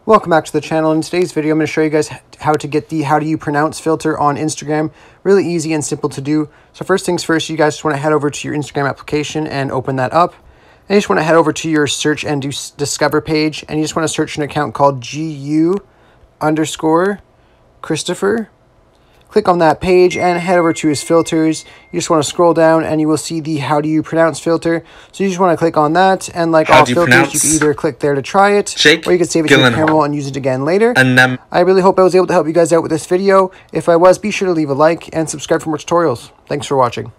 Welcome back to the channel. In today's video, I'm going to show you guys how to get the how do you pronounce filter on Instagram. Really easy and simple to do. So first things first, you guys just want to head over to your Instagram application and open that up. And you just want to head over to your search and discover page. And you just want to search an account called GU_Christopher. Click on that page and head over to his filters. You just want to scroll down and you will see the how do you pronounce filter. So you just want to click on that, and like all filters, you can either click there to try it, or you can save it to your camera and use it again later. I really hope I was able to help you guys out with this video. If I was, be sure to leave a like and subscribe for more tutorials. Thanks for watching.